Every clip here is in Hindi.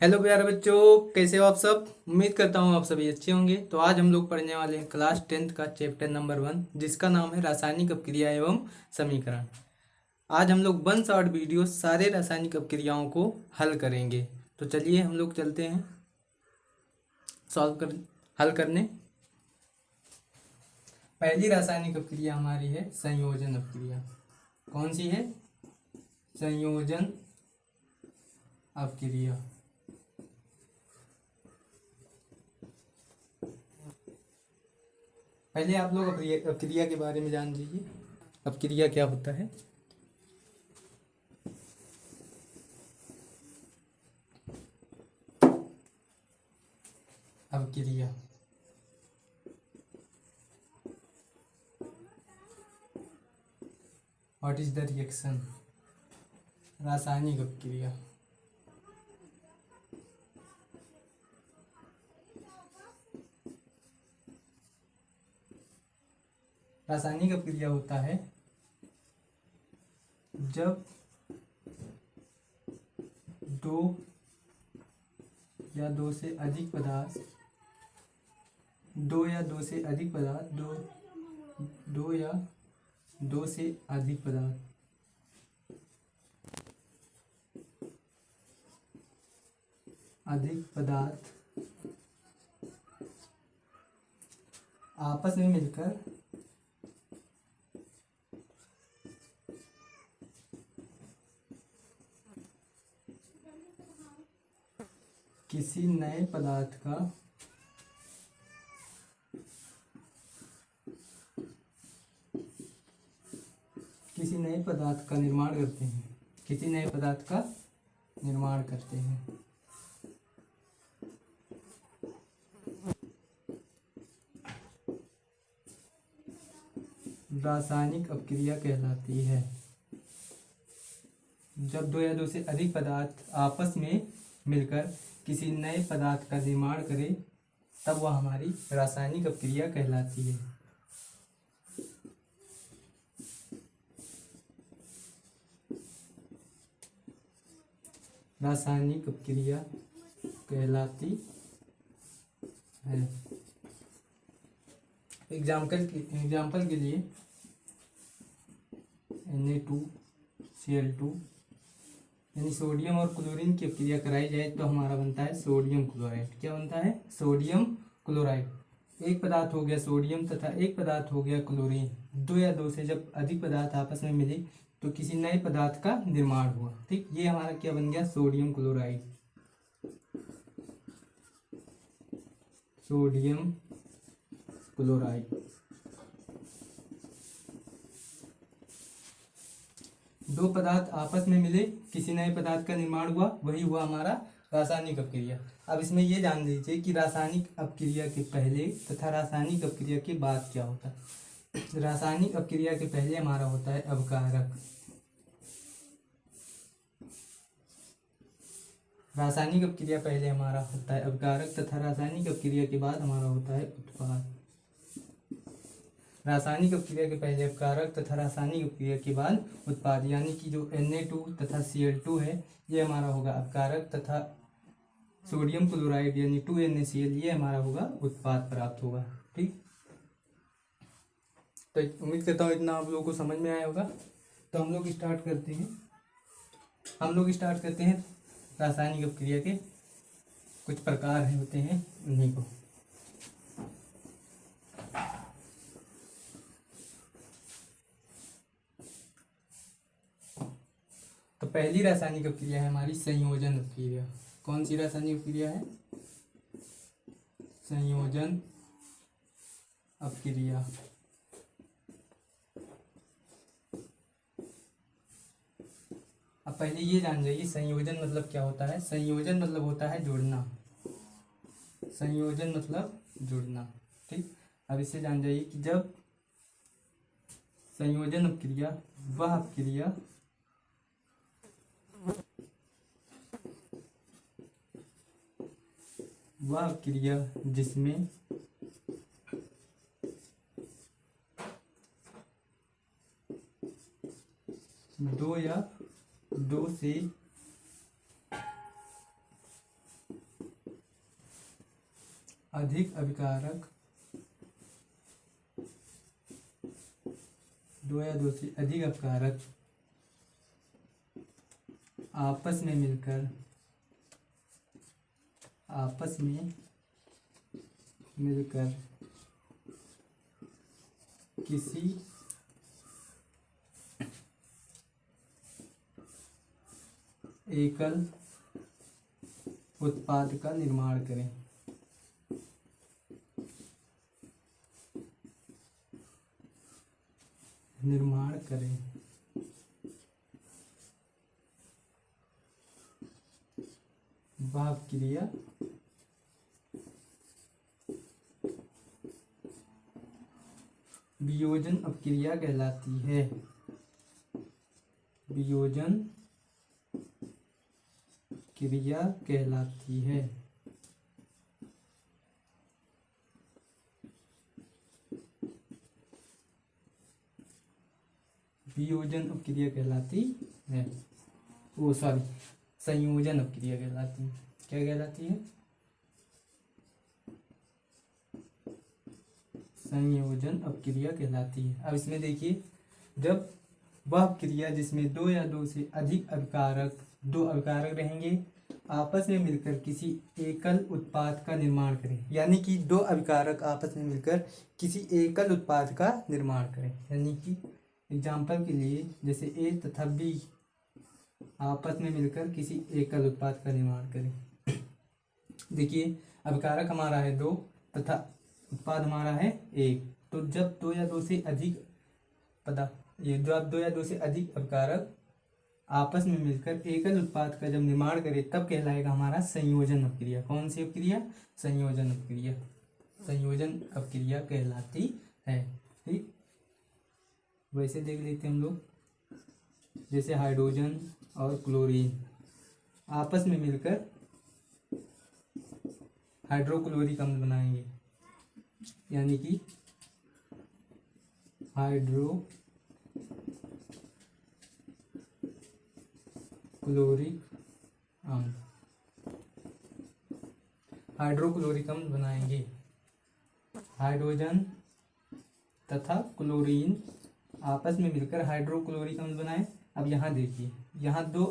हेलो प्यारे बच्चों, कैसे हो आप सब। उम्मीद करता हूँ आप सभी अच्छे होंगे। तो आज हम लोग पढ़ने वाले हैं क्लास 10th का चैप्टर नंबर 1, जिसका नाम है रासायनिक अपक्रिया एवं समीकरण। आज हम लोग 1 शॉर्ट वीडियो सारे रासायनिक अपक्रियाओं को हल करेंगे। तो चलिए हम लोग चलते हैं सॉल्व कर हल करने। पहली रासायनिक अपक्रिया हमारी है संयोजन अपक्रिया। कौन सी है? संयोजन अपक्रिया। पहले आप लोग अपक्रिया के बारे में जान लीजिए। अपक्रिया क्या होता है? अपक्रिया व्हाट इज द रिएक्शन? रासायनिक अपक्रिया। रासायनिक अपक्रिया होता है जब दो या दो से अधिक पदार्थ दो या दो से अधिक पदार्थ दो दो या दो से अधिक पदार्थ आपस में मिलकर किसी नए पदार्थ का निर्माण करते हैं। किसी नए पदार्थ का निर्माण करते हैं। रासायनिक अपक्रिया कहलाती है। जब दो या दो से अधिक पदार्थ आपस में मिलकर किसी नए पदार्थ का निर्माण करें, तब वह हमारी रासायनिक अपक्रिया कहलाती है। रासायनिक अपक्रिया कहलाती है। एग्जाम्पल के लिए Na2Cl2 यानी सोडियम और क्लोरीन की अपक्रिया कराई जाए तो हमारा बनता है सोडियम क्लोराइड। क्या बनता है? Sodium chloride. एक पदार्थ हो गया सोडियम तथा एक पदार्थ हो गया क्लोरीन। दो या दो से जब अधिक पदार्थ आपस में मिले तो किसी नए पदार्थ का निर्माण हुआ। ठीक, ये हमारा क्या बन गया? Sodium chloride. Sodium chloride. दो पदार्थ आपस में मिले, किसी नए पदार्थ का निर्माण हुआ, वही हुआ हमारा रासायनिक अपक्रिया। अब इसमें ये जान लीजिए कि रासायनिक अपक्रिया के पहले तथा रासायनिक अपक्रिया के बाद क्या होता है। रासायनिक अपक्रिया के पहले हमारा होता है अपकारक। रासायनिक अपक्रिया पहले हमारा होता है अपकारक तथा रासायनिक अपक्रिया के बाद हमारा होता है उत्पाद। रासायनिक अपक्रिया के पहले अपकारक तथा रासायनिक अपक्रिया के बाद उत्पाद, यानी कि जो Na2 तथा Cl2 है ये हमारा होगा अपकारक तथा सोडियम क्लोराइड यानी 2NaCl ये हमारा होगा उत्पाद प्राप्त होगा। ठीक, तो उम्मीद करता हूँ इतना आप लोगों को समझ में आया होगा। तो हम लोग स्टार्ट करते हैं रासायनिक अपक्रिया के कुछ प्रकार होते हैं उन्हीं को। तो पहली रासायनिक अपक्रिया है हमारी संयोजन अपक्रिया। कौन सी रासायनिक अपक्रिया है? संयोजन अपक्रिया। अब पहले ये जान जाइए संयोजन मतलब क्या होता है। संयोजन मतलब होता है जोड़ना। संयोजन मतलब जुड़ना। ठीक, अब इससे जान जाइए कि जब संयोजन अपक्रिया वह अपक्रिया जिसमें दो या दो से अधिक अभिकारक, दो या दो से अधिक अभिकारक आपस में मिलकर किसी एकल उत्पाद का निर्माण करें। वह क्रिया वियोजन अपक्रिया कहलाती है। वियोजन क्रिया कहलाती है। वियोजन अपक्रिया कहलाती है। ओ सॉरी, संयोजन अपक्रिया कहलाती है। क्या कहलाती है? संयोजन अपक्रिया कहलाती है। अब इसमें देखिए, जब वह क्रिया जिसमें दो या दो से अधिक दो अभिकारक रहेंगे आपस में मिलकर किसी एकल उत्पाद का निर्माण करें, यानी कि दो अभिकारक आपस में मिलकर किसी एकल उत्पाद का निर्माण करें। यानी कि एग्जाम्पल के लिए जैसे ए तथा बी आपस में मिलकर किसी एकल उत्पाद का निर्माण करें। देखिए, अभिकारक हमारा है दो तथा उत्पाद हमारा है एक। तो जब दो या दो से अधिक दो या दो से अधिक अभिकारक आपस में मिलकर एकल उत्पाद का जब निर्माण करे तब कहलाएगा हमारा संयोजन अपक्रिया। कौन सी अपक्रिया? संयोजन अपक्रिया। संयोजन अपक्रिया कहलाती है। ठीक, वैसे देख लेते हैं हम लोग, जैसे हाइड्रोजन और क्लोरीन आपस में मिलकर हाइड्रोक्लोरिक अम्ल बनाएंगे, यानी कि हाइड्रोक्लोरिक अम्ल बनाएंगे। हाइड्रोजन तथा क्लोरीन आपस में मिलकर हाइड्रोक्लोरिक अम्ल बनाए। अब यहाँ देखिए, यहाँ दो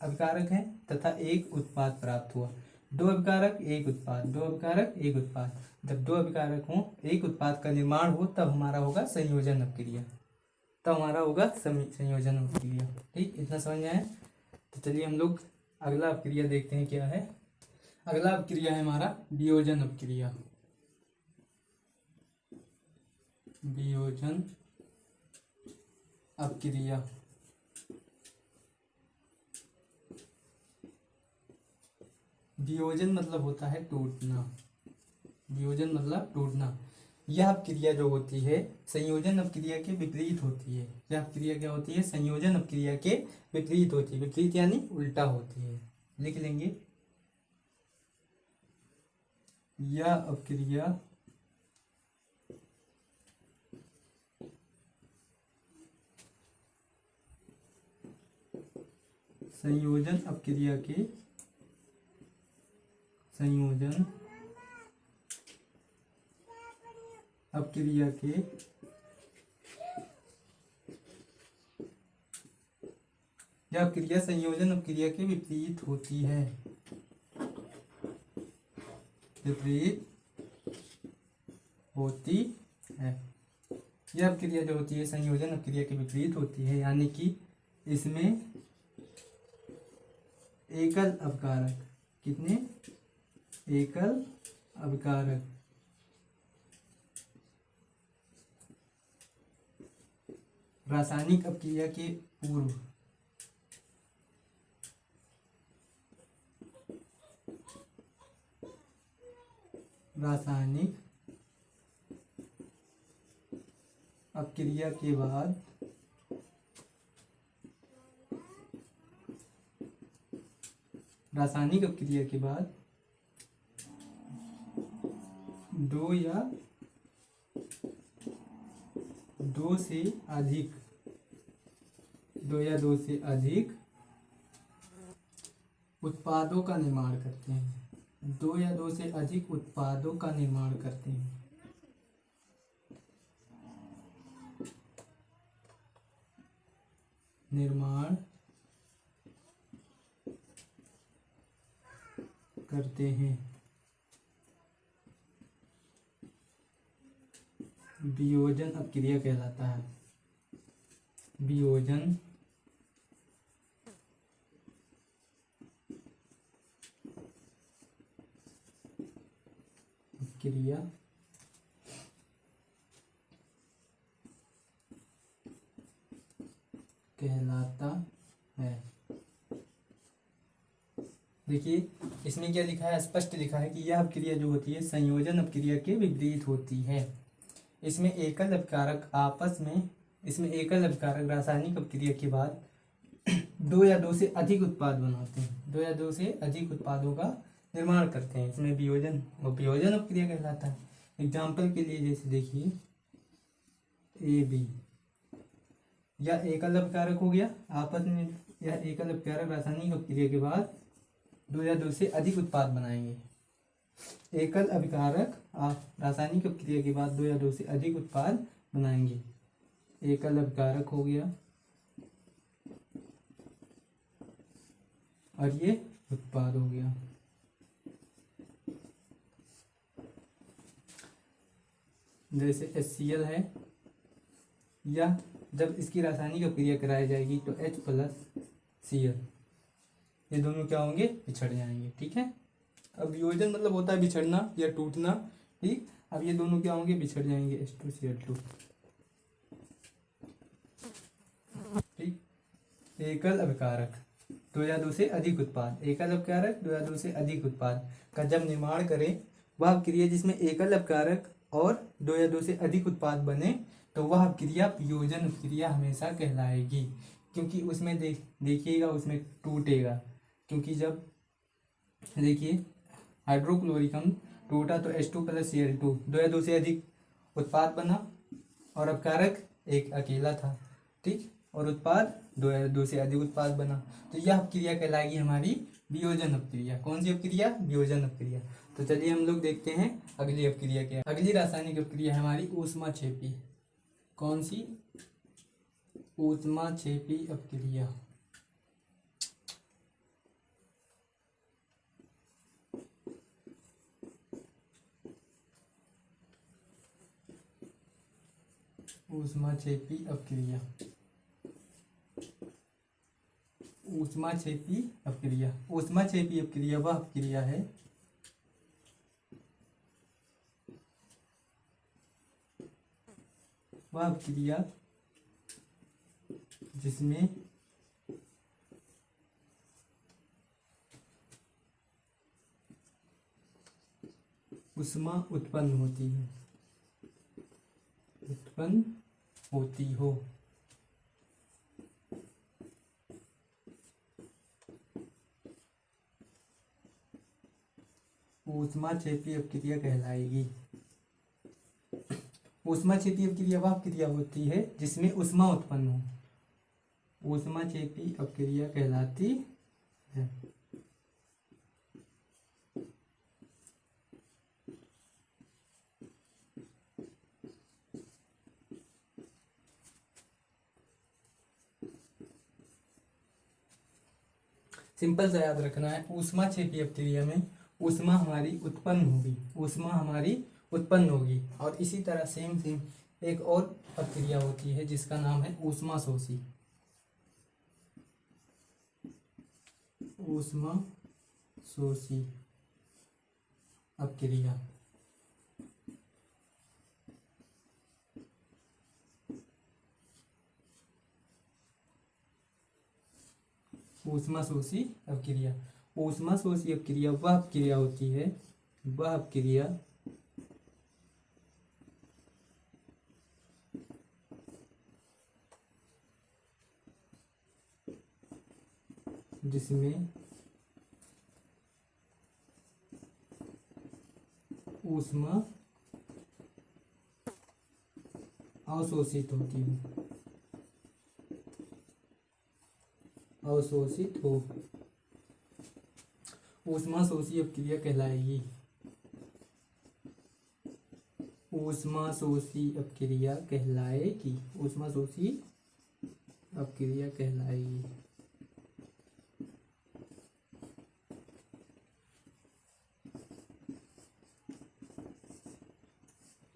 अभिकारक हैं तथा एक उत्पाद प्राप्त हुआ। दो अभिकारक एक उत्पाद, दो अभिकारक एक उत्पाद। जब दो अभिकारक हों एक उत्पाद का निर्माण हो तब हमारा होगा संयोजन अपक्रिया। संयोजन अपक्रिया। ठीक, इतना समझ में आया? तो चलिए हम लोग अगला अपक्रिया देखते हैं क्या है। अगला अपक्रिया है हमारा वियोजन अपक्रिया। वियोजन अपक्रिया वियोजन मतलब होता है टूटना। वियोजन मतलब टूटना। यह अपक्रिया जो होती है संयोजन अपक्रिया के विपरीत होती है। यह अपक्रिया क्या होती है? संयोजन अपक्रिया के विपरीत होती है। विपरीत यानी उल्टा होती है। लिख लेंगे, यह अपक्रिया संयोजन अपक्रिया के यह अपक्रिया संयोजन अपक्रिया के विपरीत होती है। यह अपक्रिया जो होती है संयोजन अपक्रिया के विपरीत होती है, यानी कि इसमें एकल अभिकारक, कितने एकल अभिकारक रासायनिक अपक्रिया के पूर्व रासायनिक अपक्रिया के बाद दो या दो से अधिक उत्पादों का निर्माण करते हैं। दो या दो से अधिक उत्पादों का निर्माण करते हैं। निर्माण करते हैं। वियोजन अपक्रिया कहलाता है। वियोजन क्रिया कहलाता है। देखिए इसमें क्या लिखा है, स्पष्ट लिखा है कि यह अपक्रिया जो होती है संयोजन अपक्रिया के विपरीत होती है। इसमें एकल अपकारक आपस में इसमें एकल अपकारक रासायनिक अपक्रिया के बाद दो या दो से अधिक उत्पाद बनाते हैं। दो या दो से अधिक उत्पादों का निर्माण करते हैं। इसमें वियोजन अपक्रिया कहलाता है। एग्जाम्पल के लिए जैसे देखिए ए बी, यह एकल अपकारक हो गया आपस में। यह एकल अपकारक रासायनिक अपक्रिया के बाद दो या दो से अधिक उत्पाद बनाएंगे। एकल अभिकारक रासायनिक अपक्रिया के बाद दो या दो से अधिक उत्पाद बनाएंगे। एकल अभिकारक हो गया और ये उत्पाद हो गया। जैसे HCl है, या जब इसकी रासायनिक अपक्रिया कराई जाएगी तो H+Cl, ये दोनों क्या होंगे, बिछड़ जाएंगे। ठीक है। अब वियोजन मतलब होता है बिछड़ना या टूटना। ठीक, अब ये दोनों क्या होंगे, बिछड़ जाएंगे H2Cl2। ठीक। एकल अभिकारक दो या दो से अधिक उत्पाद, एकल अपकारक दो या दो से अधिक उत्पाद का जब निर्माण करें, वह अपक्रिया जिसमें एकल अपकारक और दो या दो से अधिक उत्पाद बने तो वह अपक्रिया वियोजन अपक्रिया हमेशा कहलाएगी। क्योंकि उसमें देखिएगा उसमें टूटेगा। क्योंकि जब देखिए हाइड्रोक्लोरिक अम्ल टूटा तो H2+Cl2, दो या दो से अधिक उत्पाद बना और अपकारक एक अकेला था। ठीक, और उत्पाद दो या दो से अधिक उत्पाद बना, तो यह अपक्रिया कहलाएगी हमारी वियोजन अपक्रिया। कौन सी अपक्रिया, वियोजन अपक्रिया। तो चलिए हम लोग देखते हैं अगली अपक्रिया क्या है। अगली रासायनिक अपक्रिया है हमारी ऊष्माक्षेपी। कौन सी, ऊष्माक्षेपी अपक्रिया। ऊष्माक्षेपी अपक्रिया, ऊष्माक्षेपी अपक्रिया। ऊष्माक्षेपी अपक्रिया वह अपक्रिया है जिसमें ऊष्मा उत्पन्न होती है, उत्पन्न होती हो। ऊष्माक्षेपी अपक्रिया कहलाएगी। ऊष्माक्षेपी अपक्रिया वह अपक्रिया होती है जिसमें ऊष्मा उत्पन्न हो। ऊष्माक्षेपी अपक्रिया कहलाती है। सिंपल सा याद रखना है, ऊष्माक्षेपी अपक्रिया में ऊष्मा हमारी उत्पन्न होगी, ऊष्मा हमारी उत्पन्न होगी। और इसी तरह सेम एक और अपक्रिया होती है जिसका नाम है ऊष्मा शोषी। ऊष्मा शोषी अपक्रिया। ऊष्मा शोषी अपक्रिया, ऊष्मा शोषी अपक्रिया वह अपक्रिया होती है, वह अपक्रिया जिसमें ऊष्मा अवशोषित होती है, अवशोषित हो। ऊष्माशोषी अपक्रिया कहलाएगी। ऊष्माशोषी अपक्रिया कहलाएगी। ऊष्माशोषी अपक्रिया कहलाएगी।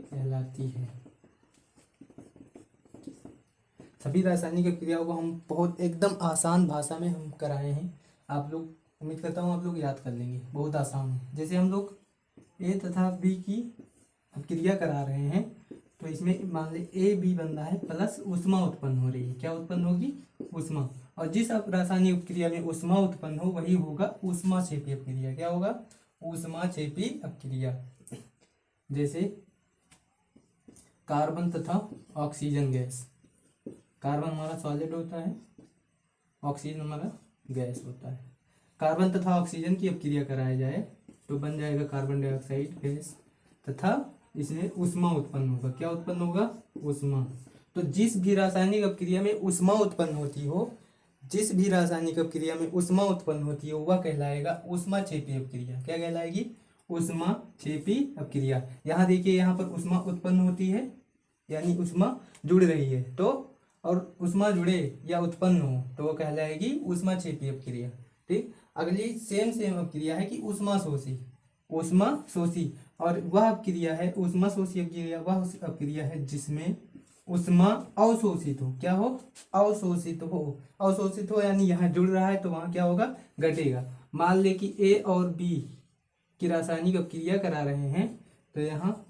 कहलाती है। सभी रासायनिक अपक्रियाओं को हम बहुत एकदम आसान भाषा में हम कराए हैं। आप लोग, उम्मीद करता हूँ आप लोग याद कर लेंगे, बहुत आसान है। जैसे हम लोग ए तथा बी की अपक्रिया करा रहे हैं, तो इसमें मान ले ए बी बन रहा है प्लस ऊष्मा उत्पन्न हो रही है। क्या उत्पन्न होगी? ऊष्मा। और जिस रासायनिक अपक्रिया में ऊष्मा उत्पन्न हो वही होगा ऊष्माक्षेपी अपक्रिया। क्या होगा? ऊष्माक्षेपी अपक्रिया। जैसे कार्बन तथा ऑक्सीजन गैस। कार्बन हमारा सॉलिड होता है, ऑक्सीजन हमारा गैस होता है। कार्बन तथा ऑक्सीजन की अपक्रिया कराया जाए तो बन जाएगा कार्बन डाइऑक्साइड गैस, तथा इसमें ऊष्मा उत्पन्न होगा। क्या उत्पन्न होगा? ऊष्मा। तो जिस भी रासायनिक अपक्रिया में ऊष्मा उत्पन्न होती हो, जिस भी रासायनिक अपक्रिया में ऊष्मा उत्पन्न होती है वह कहलाएगा ऊष्माक्षेपी अपक्रिया। क्या कहलाएगी? ऊष्माक्षेपी अपक्रिया। यहाँ देखिए, यहाँ पर ऊष्मा उत्पन्न होती है यानी ऊष्मा जुड़ रही है, तो और ऊष्मा जुड़े या उत्पन्न हो तो वो कहलाएगी ऊष्माक्षेपी अपक्रिया। ठीक। अगली सेम अपक्रिया है कि ऊष्माशोषी। ऊष्माशोषी, और वह अपक्रिया है ऊष्माशोषी अपक्रिया, वह अपक्रिया है जिसमें ऊष्मा अवशोषित हो। क्या हो? अवशोषित हो। अवशोषित हो यानी यहाँ जुड़ रहा है तो वहाँ क्या होगा? घटेगा। मान ले कि ए और बी की रासायनिक अपक्रिया करा रहे हैं, तो यहाँ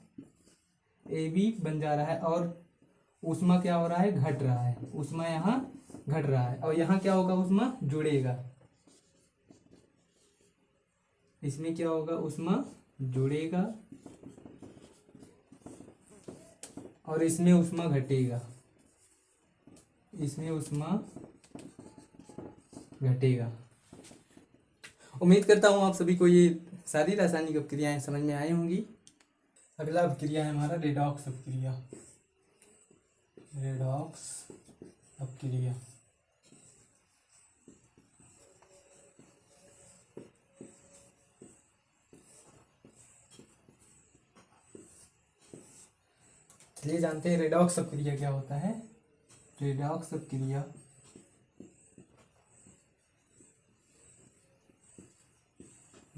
ए बी बन जा रहा है और ऊष्मा क्या हो रहा है? घट रहा है। ऊष्मा यहाँ घट रहा है और यहाँ क्या होगा? ऊष्मा जुड़ेगा। इसमें क्या होगा? ऊष्मा जुड़ेगा और इसमें ऊष्मा घटेगा। इसमें ऊष्मा घटेगा। उम्मीद करता हूँ आप सभी को ये सारी रासायनिक अपक्रियाएं समझ में आई होंगी। अगला अपक्रिया है हमारा रेडॉक्स अपक्रिया। रेडॉक्स अपक्रिया। चलिए जानते हैं रेडॉक्स अपक्रिया क्या होता है। रेडॉक्स अपक्रिया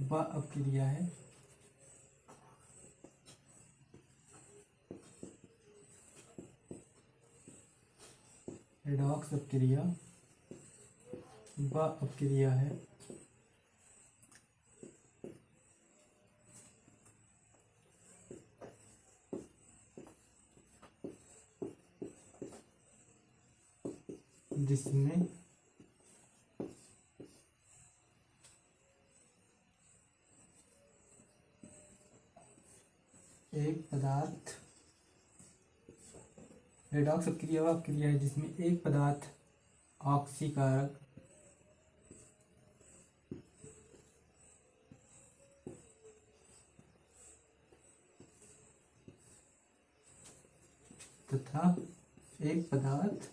वह अपक्रिया है रेडॉक्स अपक्रिया वह अपक्रिया है जिसमें एक पदार्थ, रेडॉक्स अपक्रिया वह अपक्रिया है जिसमें एक पदार्थ ऑक्सीकारक तथा एक पदार्थ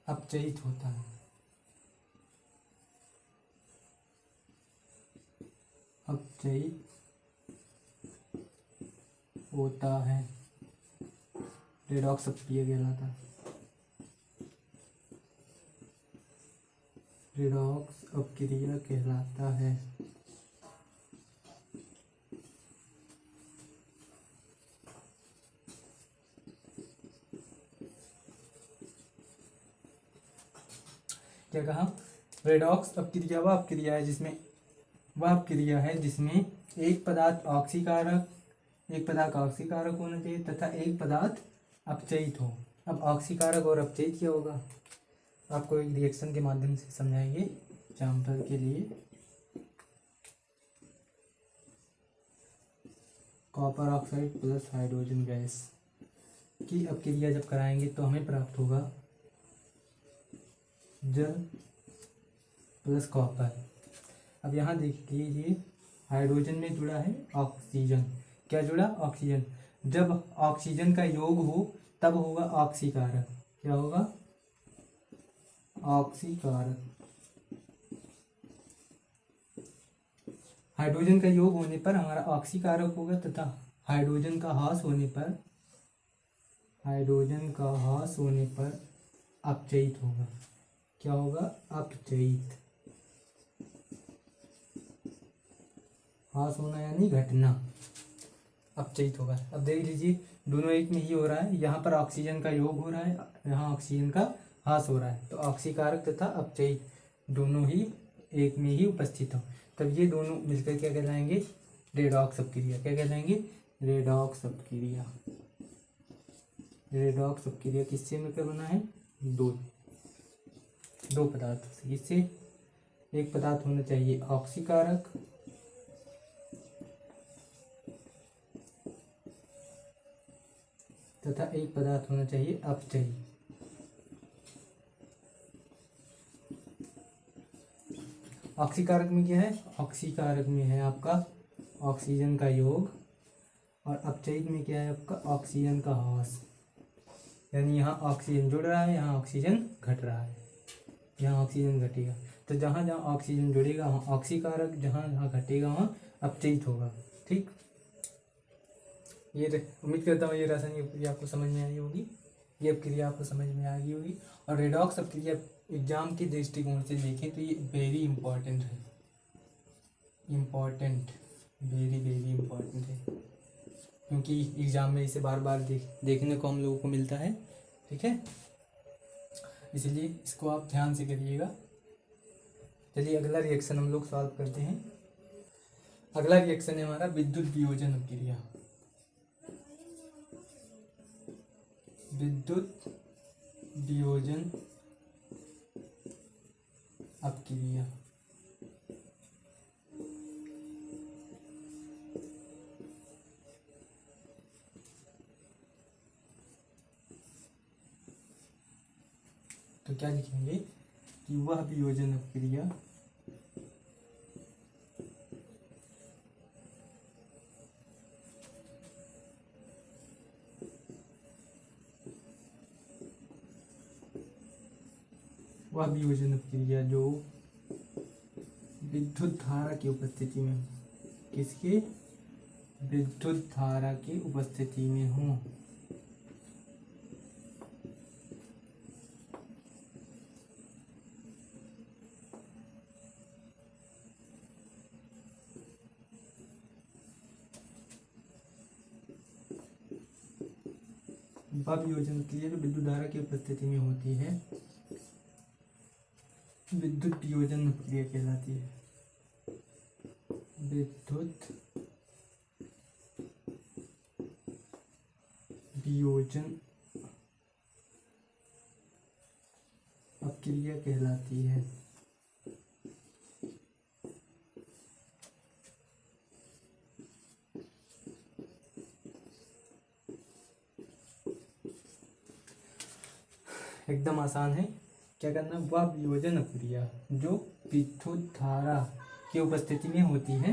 अपचयित होता है। अपचयित होता है, रेडॉक्स अपक्रिया कहलाता है। रेडॉक्स अपक्रिया कहलाता है। क्या कहा? रेडॉक्स अपक्रिया वह अपक्रिया है जिसमें एक पदार्थ ऑक्सीकारक, एक पदार्थ ऑक्सीकारक होना चाहिए तथा एक पदार्थ अपचयित हो। अब ऑक्सीकारक और अपचयित क्या होगा आपको एक रिएक्शन के माध्यम से समझाएंगे एग्जाम्पल के लिए। Copper oxide plus hydrogen gas की अपक्रिया जब कराएंगे तो हमें प्राप्त होगा जल प्लस कॉपर। अब यहाँ देख लीजिए, हाइड्रोजन में जुड़ा है ऑक्सीजन। क्या जुड़ा? ऑक्सीजन। जब ऑक्सीजन का योग हो तब होगा ऑक्सीकारक। क्या होगा? ऑक्सीकारक। हाइड्रोजन का योग होने पर हमारा ऑक्सीकारक होगा तथा हाइड्रोजन का ह्रास होने पर अपचयित होगा। क्या होगा? अपचयित। ह्रास होना यानी घटना, अपचयित होगा। अब देख लीजिए दोनों एक में ही हो रहा है, यहाँ पर ऑक्सीजन का योग हो रहा है, यहाँ ऑक्सीजन का ह्रास हो रहा है, तो ऑक्सीकारक तथा अपचयित दोनों ही एक में ही उपस्थित हो, तब ये दोनों मिलकर क्या कहलाएंगे? रेडॉक्स अपक्रिया। क्या कहलाएंगे? रेडॉक्स अपक्रिया। रेडॉक्स अपक्रिया किससे मिलकर बना है? दो पदार्थों से। इससे एक पदार्थ होना चाहिए ऑक्सीकारक तथा एक पदार्थ होना चाहिए अपचयी। ऑक्सीकारक में क्या है? ऑक्सीकारक में है आपका ऑक्सीजन का योग, और अपचयित में क्या है आपका? ऑक्सीजन का ह्रास। यानी यहाँ ऑक्सीजन जुड़ रहा है, यहाँ ऑक्सीजन घट रहा है, यहाँ ऑक्सीजन घटेगा। तो जहाँ जहाँ ऑक्सीजन जुड़ेगा वहाँ ऑक्सीकारक, जहाँ जहाँ घटेगा वहाँ अपचयित होगा। ठीक, ये उम्मीद करता हूँ ये रासायनिक अपक्रिया आपको समझ में आई होगी, ये अपक्रिया आपको समझ में आ गई होगी। और रेडॉक्स अपक्रिया एग्जाम के दृष्टिकोण से देखें तो ये वेरी इंपॉर्टेंट है, वेरी इंपॉर्टेंट है, क्योंकि एग्जाम में इसे बार बार देखने को हम लोगों को मिलता है। ठीक है, इसलिए इसको आप ध्यान से करिएगा। चलिए अगला रिएक्शन हम लोग सॉल्व करते हैं। अगला रिएक्शन है हमारा विद्युत वियोजन अपक्रिया। विद्युत वियोजन अपक्रिया। तो क्या लिखेंगे कि वह वियोजन अपक्रिया जो विद्युत धारा की उपस्थिति में, किसके? विद्युत धारा की उपस्थिति में हो। वह वियोजन अपक्रिया जो विद्युत धारा की उपस्थिति में होती है, विद्युत वियोजन अपक्रिया कहलाती है। विद्युत वियोजन अपक्रिया कहलाती है। एकदम आसान है। क्या करना? वह वियोजन अपक्रिया जो विद्युत धारा की उपस्थिति में होती है,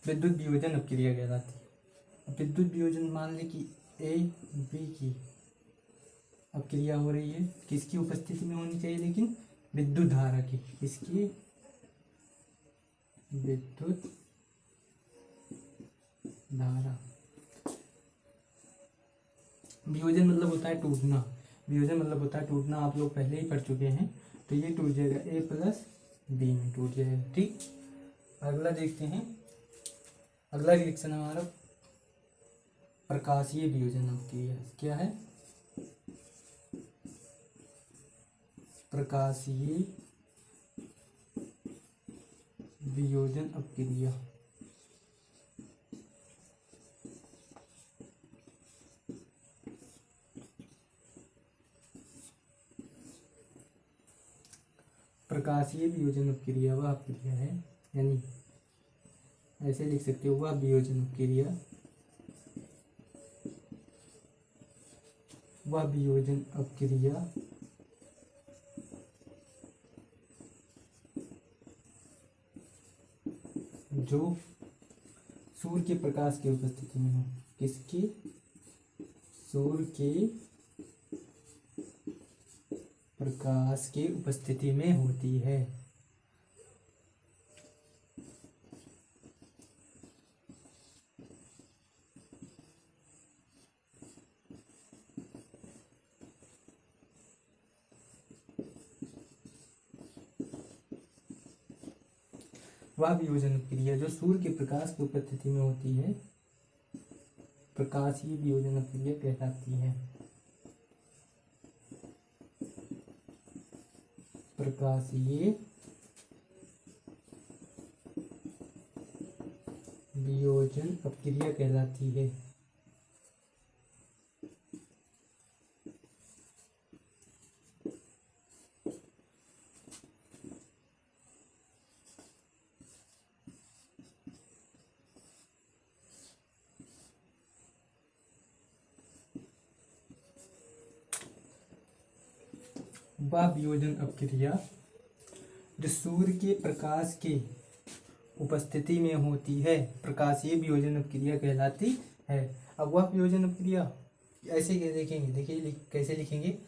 विद्युत वियोजन अपक्रिया कहलाती है। विद्युत वियोजन मान लें कि ए बी की अपक्रिया हो रही है, किसकी उपस्थिति में होनी चाहिए? लेकिन विद्युत धारा की। किसकी? विद्युत धारा। वियोजन मतलब होता है टूटना, वियोजन मतलब होता है टूटना, आप लोग पहले ही पढ़ चुके हैं। तो ये टूट जाएगा, ए प्लस बी में टूट जाएगा। ठीक, अगला देखते हैं। अगला रिएक्शन हमारा प्रकाशीय वियोजन अपक्रिया। क्या है? प्रकाशीय वियोजन अपक्रिया। प्रकाशीय वियोजन अपक्रिया वह अपक्रिया है, यानी ऐसे लिख सकते हो, वह वियोजन अपक्रिया, वह वियोजन अपक्रिया जो सूर्य के प्रकाश की उपस्थिति में हो। किसकी? सूर्य के प्रकाश की उपस्थिति में होती है। वह वियोजन क्रिया जो सूर्य के प्रकाश की उपस्थिति में होती है प्रकाशीय वियोजन क्रिया कहलाती है। प्रकाशीय वियोजन अपक्रिया कहलाती है। वह वियोजन अपक्रिया जो सूर्य के प्रकाश की उपस्थिति में होती है प्रकाशीय वियोजन अपक्रिया कहलाती है। अब वह वियोजन अपक्रिया ऐसे क्या देखेंगे, देखिए कैसे लिखेंगे।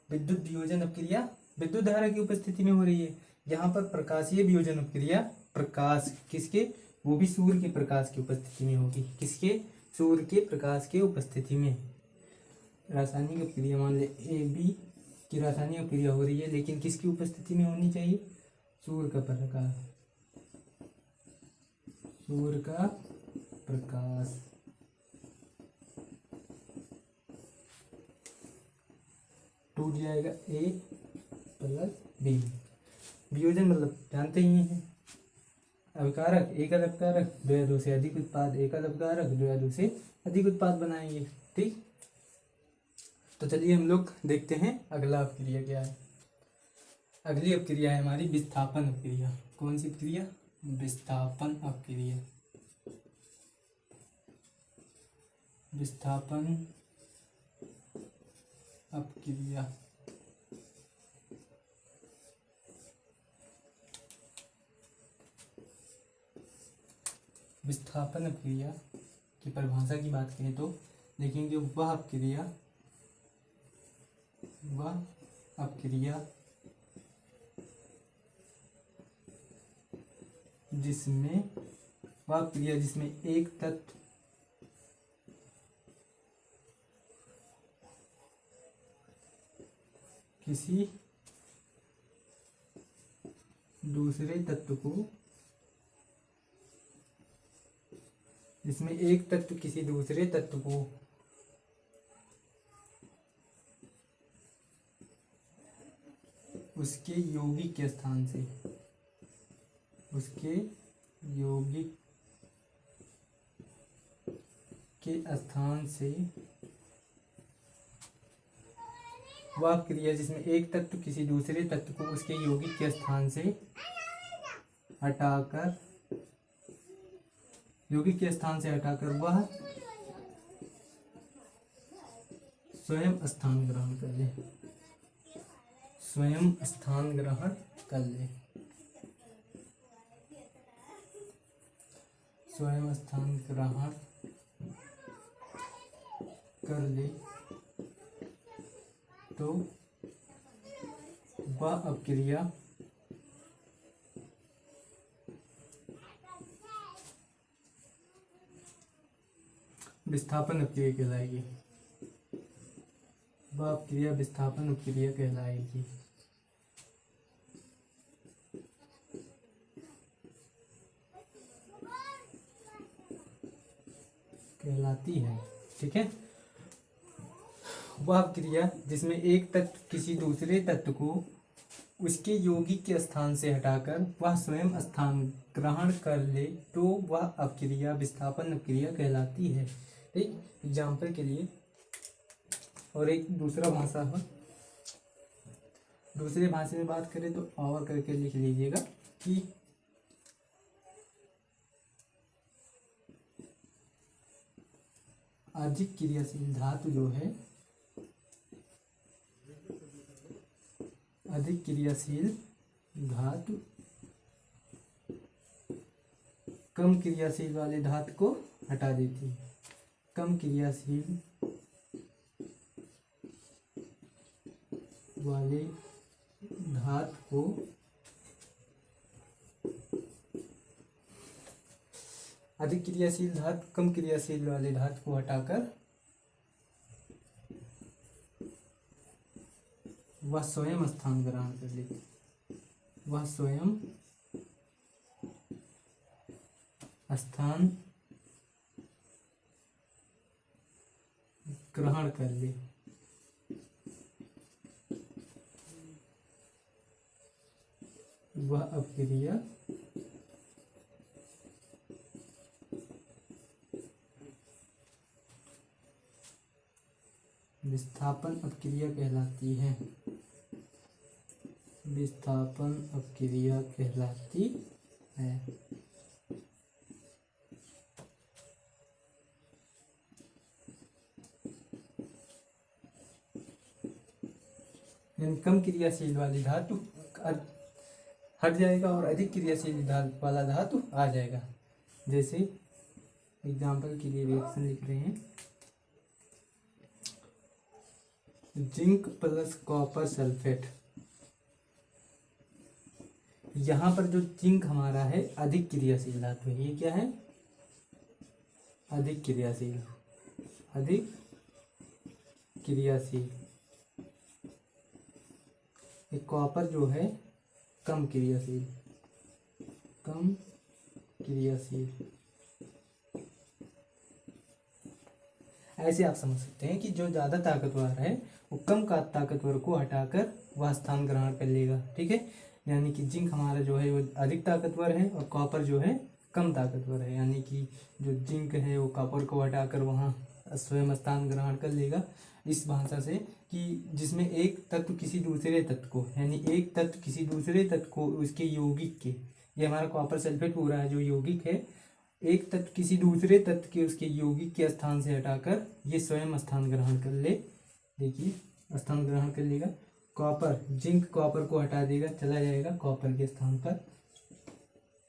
विद्युत वियोजन अपक्रिया विद्युत धारा की उपस्थिति में हो रही है। यहाँ पर प्रकाशीय वियोजन अपक्रिया प्रकाश किसके, वो भी सूर्य के प्रकाश की उपस्थिति में होगी। किसके, सूर्य के प्रकाश के उपस्थिति में। रासायनिक अपक्रिया मान ले AB की रासायनिक अपक्रिया हो रही है, लेकिन किसकी उपस्थिति में होनी चाहिए, सूर्य का प्रकाश। सूर्य का प्रकाश टूट जाएगा A + B। वियोजन मतलब जानते ही हैं, अवकारक एक अवकारक दो या दो से अधिक उत्पाद, एक अवकारक दो या दो से अधिक उत्पाद बनाएंगे। ठीक, तो चलिए हम लोग देखते हैं अगला अपक्रिया क्या है। अगली अपक्रिया है हमारी विस्थापन अपक्रिया। कौन सी अपक्रिया, विस्थापन अपक्रिया। विस्थापन अपक्रिया विस्थापन अपक्रिया की परिभाषा की बात करें तो देखेंगे वह अपक्रिया जिसमें एक तत्व किसी दूसरे तत्व को जिसमें एक तत्व किसी दूसरे तत्व को उसके यौगिक के स्थान से वह क्रिया जिसमें एक तत्व किसी दूसरे तत्व को उसके यौगिक के स्थान से हटाकर वह स्वयं स्थान ग्रहण कर ले। स्वयं स्थान ग्रहण कर ले तो वह अपक्रिया विस्थापन अपक्रिया कहलाएगी। वह अपक्रिया विस्थापन अपक्रिया कहलाती है। ठीक है, वह क्रिया जिसमें एक तत्व किसी दूसरे तत्व को उसके यौगिक के स्थान से हटाकर वह स्वयं स्थान ग्रहण कर ले तो वह अपक्रिया विस्थापन अपक्रिया कहलाती है। ठीक, एग्जाम्पल के लिए और एक दूसरे भाषा में बात करें तो और करके लिख लीजिएगा कि अधिक क्रियाशील धातु जो है अधिक क्रियाशील धातु कम क्रियाशील वाले धातु को हटा देती है। कम क्रियाशील वाले धातु को अधिक क्रियाशील धातु कम क्रियाशील वाले धातु को हटाकर वह स्वयं स्थान ग्रहण कर लेती, वह स्वयं स्थान ग्रहण कर ले। वह अपक्रिया विस्थापन अपक्रिया कहलाती है, विस्थापन अपक्रिया कहलाती है। यानी कम क्रियाशील वाली धातु हट जाएगा और अधिक क्रियाशील वाला धातु आ जाएगा। जैसे एग्जाम्पल के लिए रिएक्शन लिख रहे हैं, जिंक प्लस कॉपर सल्फेट। यहाँ पर जो जिंक हमारा है अधिक क्रियाशील धातु है, ये क्या है, अधिक क्रियाशील, अधिक क्रियाशील। एक कॉपर जो है कम क्रियाशील, कम क्रियाशील। ऐसे आप समझ सकते हैं कि जो ज़्यादा ताकतवर है वो कम का ताकतवर को हटाकर वह स्थान ग्रहण कर लेगा। ठीक है, यानी कि जिंक हमारा जो है वो अधिक ताकतवर है और कॉपर जो है कम ताकतवर है, यानी कि जो जिंक है वो कॉपर को हटाकर वहाँ स्वयं स्थान ग्रहण कर लेगा। इस भाषा से कि जिसमें एक तत्व किसी दूसरे तत्व को, यानी एक तत्व किसी दूसरे तत्व को उसके यौगिक के, ये हमारा कॉपर सल्फेट पूरा है जो यौगिक है, एक तत्व किसी दूसरे तत्व के उसके यौगिक के स्थान से हटाकर ये स्वयं स्थान ग्रहण कर ले। देखिए स्थान ग्रहण कर लेगा। कॉपर, जिंक कॉपर को हटा देगा, चला जाएगा कॉपर के स्थान पर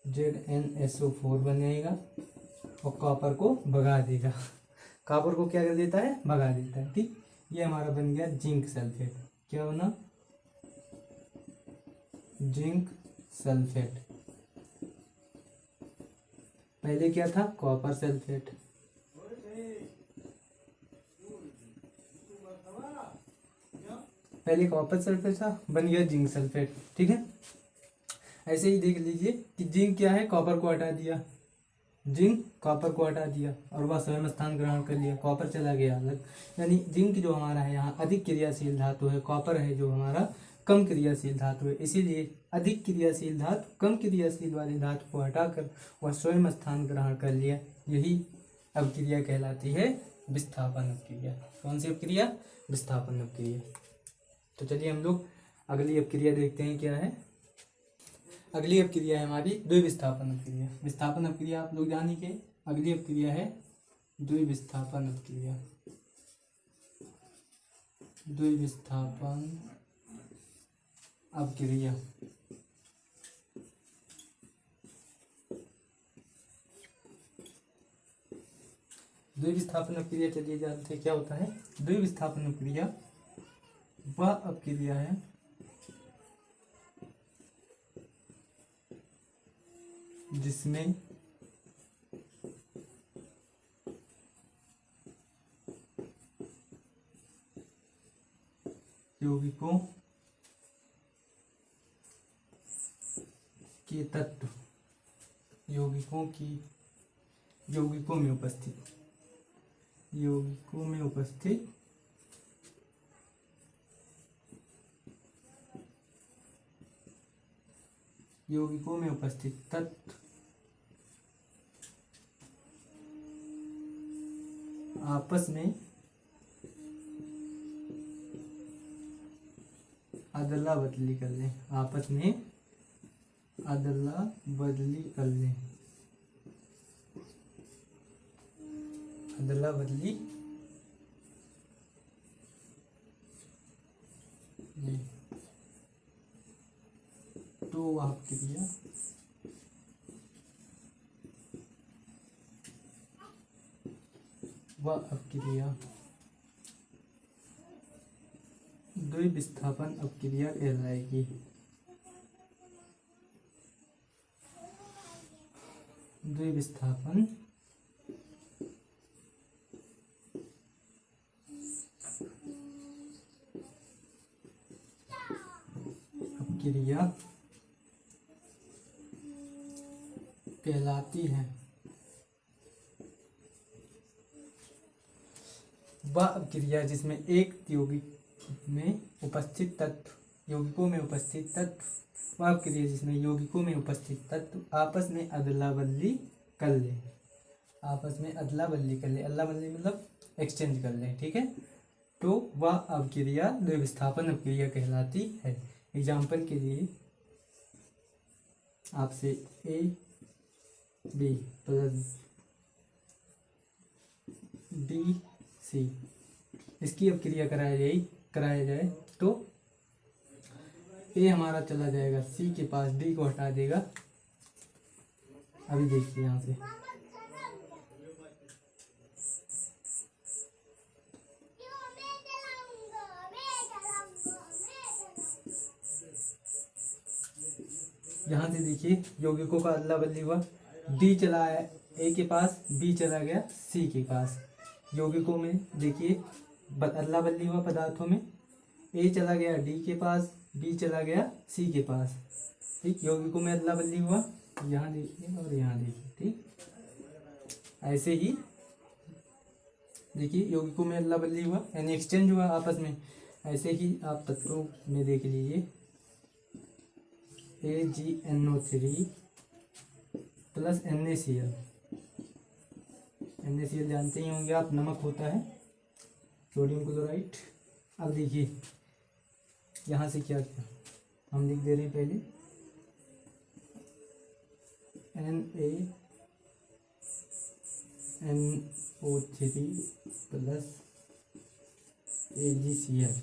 ZnSO4 बन जाएगा और कॉपर को भगा देगा। कॉपर को क्या कर देता है, भगा देता है। ठीक, ये हमारा बन गया जिंक सल्फेट। क्या बना, जिंक सल्फेट। पहले क्या था, कॉपर सल्फेट। पहले कॉपर सल्फेट था, बन गया जिंक सल्फेट। ठीक है, ऐसे ही देख लीजिए कि जिंक क्या है, कॉपर को हटा दिया, जिंक कॉपर को हटा दिया और वह स्वयं स्थान ग्रहण कर लिया, कॉपर चला गया अलग। यानी जिंक जो हमारा है यहाँ अधिक क्रियाशील धातु है, कॉपर है जो हमारा कम क्रियाशील धातु है। इसीलिए अधिक क्रियाशील धातु कम क्रियाशील वाले धातु को हटाकर वह स्वयं स्थान ग्रहण कर लिया। यही अपक्रिया कहलाती है विस्थापन अपक्रिया। कौन सी अपक्रिया, विस्थापन अपक्रिया। तो चलिए हम लोग अगली अपक्रिया देखते हैं क्या है। अगली अपक्रिया है हमारी द्विविस्थापन अपक्रिया। विस्थापन अपक्रिया आप लोग जानिए के, अगली अपक्रिया है द्विविस्थापन अपक्रिया। द्विविस्थापन अपक्रिया द्विविस्थापन अपक्रिया चलिए जानते हैं क्या होता है। द्विविस्थापन अपक्रिया वह अपक्रिया है जिसमें यौगिकों के तत्व यौगिकों में उपस्थित तत्व आपस में अदला बदली कर लें, आपस में अदला बदली कर लें, अदला बदली ले। तो वह अपक्रिया द्विविस्थापन अपक्रिया कहलाएगी। द्विविस्थापन अपक्रिया कहलाती है। वह अपक्रिया जिसमें एक यौगिक में उपस्थित तत्व यौगिकों में उपस्थित तत्व वह अपक्रिया जिसमें यौगिकों में उपस्थित तत्व आपस में अदला बदली कर ले। आपस में अदला बदली कर ले, अदला बदली मतलब एक्सचेंज कर ले, ठीक है। तो वह अपक्रिया द्विविस्थापन अपक्रिया कहलाती है। एग्जाम्पल के लिए आपसे A B plus B C इसकी अपक्रिया कराया जाए तो ए हमारा चला जाएगा सी के पास, डी को हटा देगा। अभी देखिए यहाँ से यहाँ से देखिए यौगिकों का अदला बदली हुआ, डी चला है ए के पास, बी चला गया सी के पास। यौगिकों में देखिए अदला बदली हुआ पदार्थों में, ए चला गया डी के पास, बी चला गया सी के पास, ठीक। यौगिकों में अदला बदली हुआ, यहाँ देखिए और यहाँ देखिए, ठीक। ऐसे ही देखिए यौगिकों में अदला बदली हुआ यानी एक्सचेंज हुआ आपस में। ऐसे ही आप तत्वों में देख लीजिए AgNO3 प्लस NaCl। NaCl जानते ही होंगे आप, नमक होता है, सोडियम क्लोराइड। अब देखिए यहाँ से क्या किया, हम लिख दे रहे हैं पहले NaNO3 प्लस AgCl।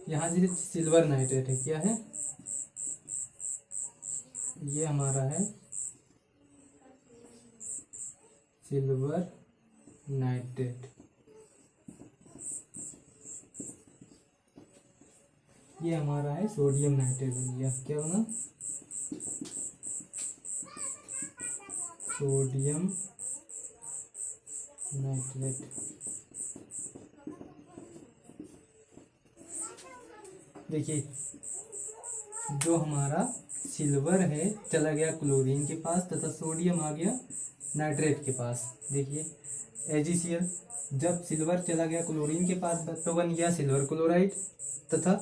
यहाँ से सिल्वर नाइट्रेट है, क्या है ये हमारा है सिल्वर नाइट्रेट। ये हमारा है सोडियम नाइट्रेट बन गया, क्या बना सोडियम नाइट्रेट। देखिए जो हमारा सिल्वर है चला गया क्लोरीन के पास तथा सोडियम आ गया नाइट्रेट के पास। देखिए AgCl, जब सिल्वर चला गया क्लोरीन के पास तो बन गया सिल्वर क्लोराइड, तथा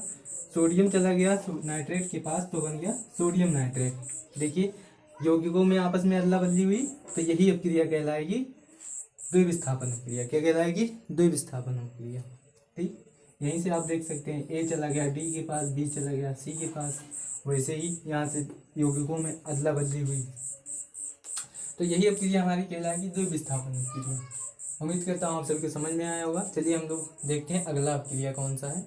सोडियम चला गया नाइट्रेट के पास तो बन गया सोडियम नाइट्रेट। देखिए यौगिकों में आपस में अदला बदली हुई तो यही अपक्रिया कहलाएगी द्विविस्थापन अपक्रिया। क्या कहलाएगी? द्विविस्थापन अपक्रिया, ठीक। यहीं से आप देख सकते हैं ए चला गया डी के पास, बी चला गया सी के पास, वैसे ही यहाँ से यौगिकों में अदला बदली हुई तो यही अपक्रिया हमारी कहलाएगी द्विविस्थापन अपक्रिया। उम्मीद करता हूँ आप सभी को समझ में आया होगा। चलिए हम लोग देखते हैं अगला अपक्रिया कौन सा है।